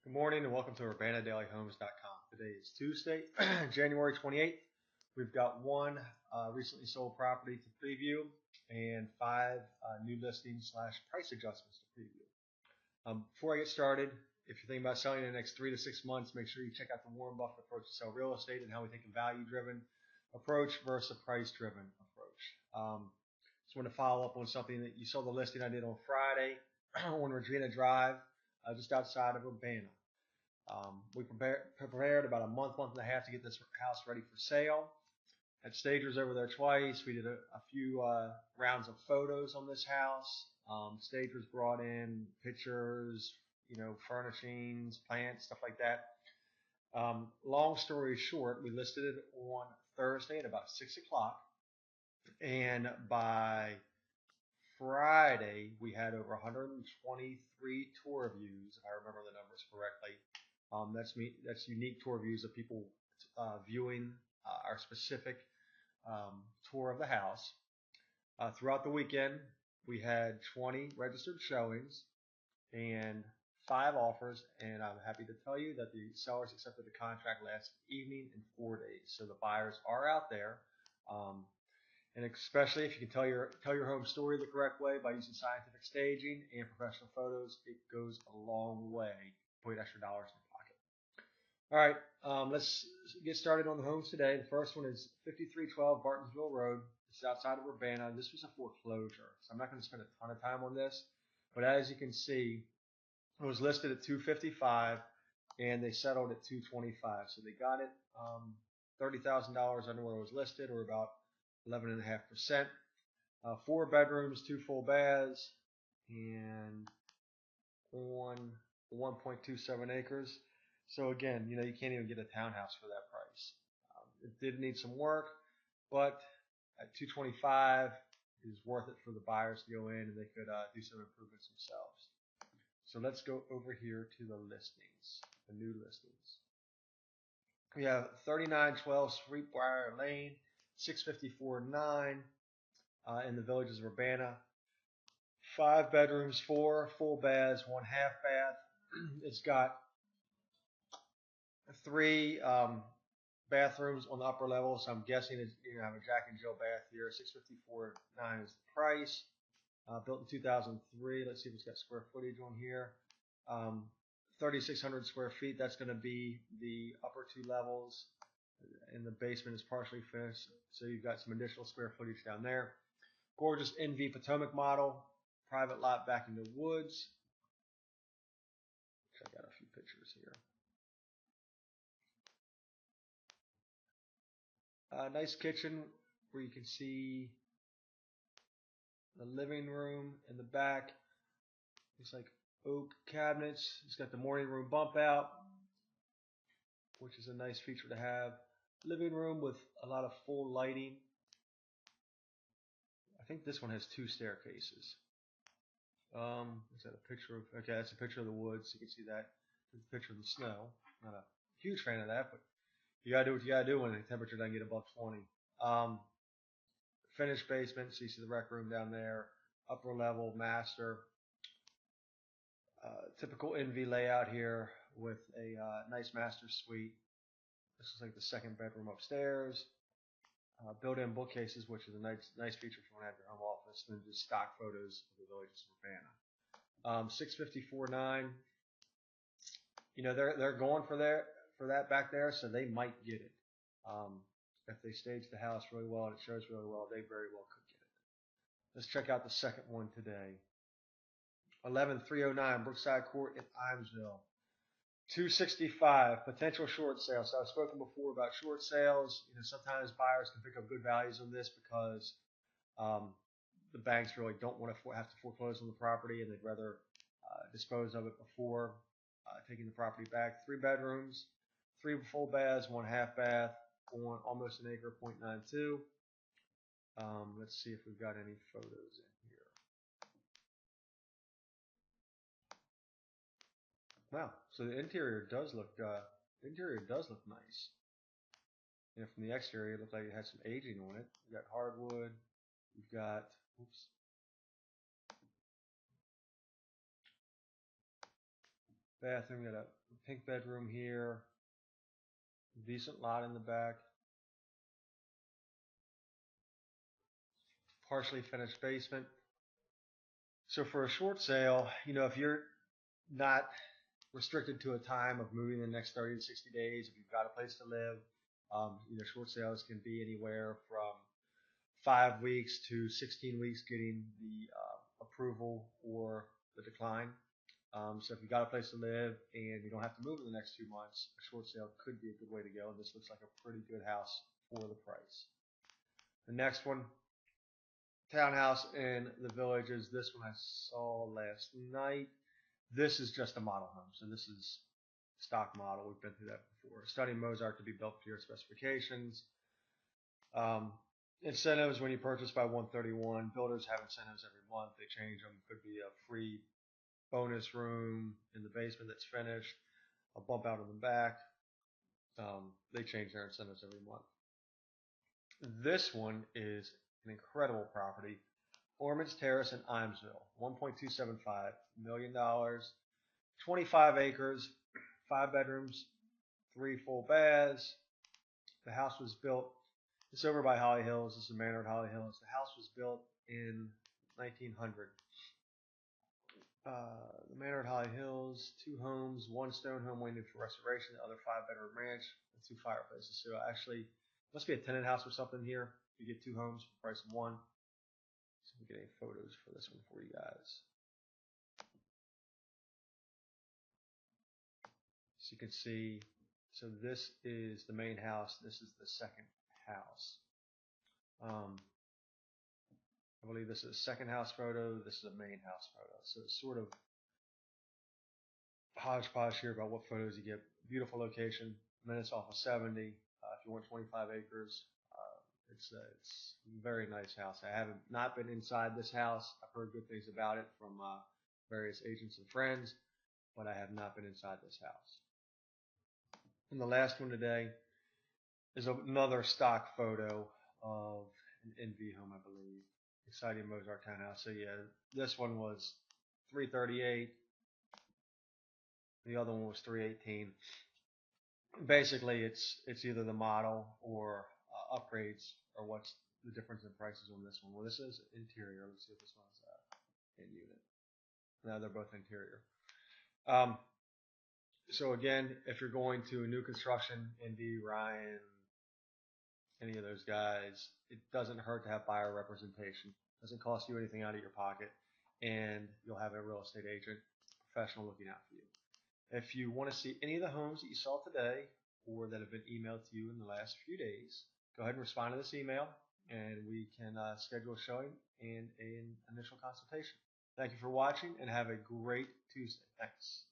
Good morning and welcome to UrbanaDailyHomes.com. Today is Tuesday, January 28th. We've got one recently sold property to preview and five new listings slash price adjustments to preview. Before I get started, if you're thinking about selling in the next 3 to 6 months, make sure you check out the Warren Buffett approach to sell real estate and how we take a value-driven approach versus a price-driven approach. Just want to follow up on something that you saw the listing I did on Friday on Regina Drive, just outside of Urbana. We prepared about a month and a half to get this house ready for sale. Had stagers over there twice. We did a few rounds of photos on this house. Stagers brought in pictures, furnishings, plants, stuff like that. Long story short, we listed it on Thursday at about 6 o'clock. And by Friday, we had over 123 tour views, if I remember the numbers correctly. That's unique tour views of people viewing our specific tour of the house. Throughout the weekend, we had 20 registered showings and 5 offers, and I'm happy to tell you that the sellers accepted the contract last evening in 4 days. So the buyers are out there. And especially if you can tell your home story the correct way by using scientific staging and professional photos, it goes a long way. Put extra dollars in your pocket. All right, let's get started on the homes today. The first one is 5312 Bartonsville Road. It's outside of Urbana. This was a foreclosure, so I'm not going to spend a ton of time on this. But as you can see, it was listed at $255, and they settled at $225. So they got it $30,000 under what it was listed, or about 11.5%. 4 bedrooms, 2 full baths, and on 1.27 acres. So again, you can't even get a townhouse for that price. It did need some work, but at $225 is worth it for the buyers to go in, and they could do some improvements themselves. So let's go over here to the listings, the new listings. We have 3912 Sweetbriar Lane, 654.9 in the villages of Urbana. 5 bedrooms, 4 full baths, 1 half bath. It's got 3 bathrooms on the upper level, so I'm guessing it's, have a Jack and Jill bath here. 654.9 is the price. Built in 2003. Let's see if it's got square footage on here. 3,600 square feet. That's going to be the upper 2 levels, and the basement is partially finished, so you've got some additional square footage down there. Gorgeous NV Potomac model. Private lot back in the woods. Check out a few pictures here. Nice kitchen where you can see the living room in the back. Looks like oak cabinets. It's got the morning room bump out, which is a nice feature to have. Living room with a lot of full lighting. I think this one has 2 staircases. Is that a picture of? Okay, that's a picture of the woods. You can see that. There's a picture of the snow. Not a huge fan of that, but you gotta do what you gotta do when the temperature doesn't get above 20. Finished basement. So you see the rec room down there. Upper level master. Typical NV layout here with a nice master suite. This is like the 2nd bedroom upstairs. Built-in bookcases, which is a nice feature for when you have your home office, and just stock photos of the villages of Urbana. 654.9. They're going for that back there, so they might get it. If they stage the house really well and it shows really well, they very well could get it. Let's check out the second one today. 11309 Brookside Court in Imesville. 265 potential short sale. So I've spoken before about short sales. Sometimes buyers can pick up good values on this because the banks really don't want to have to foreclose on the property, and they'd rather dispose of it before taking the property back. 3 bedrooms, 3 full baths, 1 half bath on almost an acre, 0.92. Let's see if we've got any photos in here. Wow, so the interior does look nice. From the exterior, it looked like it had some aging on it. We've got hardwood. We've got, bathroom. Got a pink bedroom here. Decent lot in the back. Partially finished basement. So for a short sale, if you're not restricted to a time of moving in the next 30 to 60 days, if you've got a place to live, short sales can be anywhere from 5 weeks to 16 weeks getting the approval or the decline. So if you got a place to live and you don't have to move in the next 2 months, a short sale could be a good way to go. This looks like a pretty good house for the price. The next one, townhouse in the Villages. This one I saw last night. This is just a model home, so this is stock model. We've been through that before. Studying Mozart to be built to your specifications. Incentives when you purchase by 131. Builders have incentives every month. They change them. Could be a free bonus room in the basement that's finished, a bump out in the back. They change their incentives every month. This one is an incredible property. Ormond's Terrace in Imesville, $1.275 million, 25 acres, 5 bedrooms, 3 full baths. The house was built, it's over by Holly Hills. This is Manor at Holly Hills. The house was built in 1900. The Manor at Holly Hills, 2 homes, 1 stone home waiting for restoration, the other 5-bedroom ranch, and 2 fireplaces. So actually, must be a tenant house or something here. You get 2 homes for the price of 1. So we get any photos for this one for you guys. So you can see, so this is the main house. This is the second house. I believe this is a second house photo. This is a main house photo. So it's sort of hodgepodge here about what photos you get. Beautiful location, minutes off of 70. If you want 25 acres, it's a very nice house. I haven't not been inside this house. I've heard good things about it from various agents and friends, but I have not been inside this house. And the last one today is another stock photo of an NV home, I believe. Exciting Mozart townhouse. So yeah, this one was 338. The other one was 318. Basically, it's either the model or upgrades or what's the difference in prices on this one. Well, this is interior. Let's see if this one's in unit. No, they're both interior. So again, if you're going to a new construction, NV, Ryan, any of those guys, it doesn't hurt to have buyer representation. It doesn't cost you anything out of your pocket, and you'll have a real estate agent, professional looking out for you. If you want to see any of the homes that you saw today or that have been emailed to you in the last few days, go ahead and respond to this email, and we can schedule a showing and an initial consultation. Thank you for watching, and have a great Tuesday. Thanks.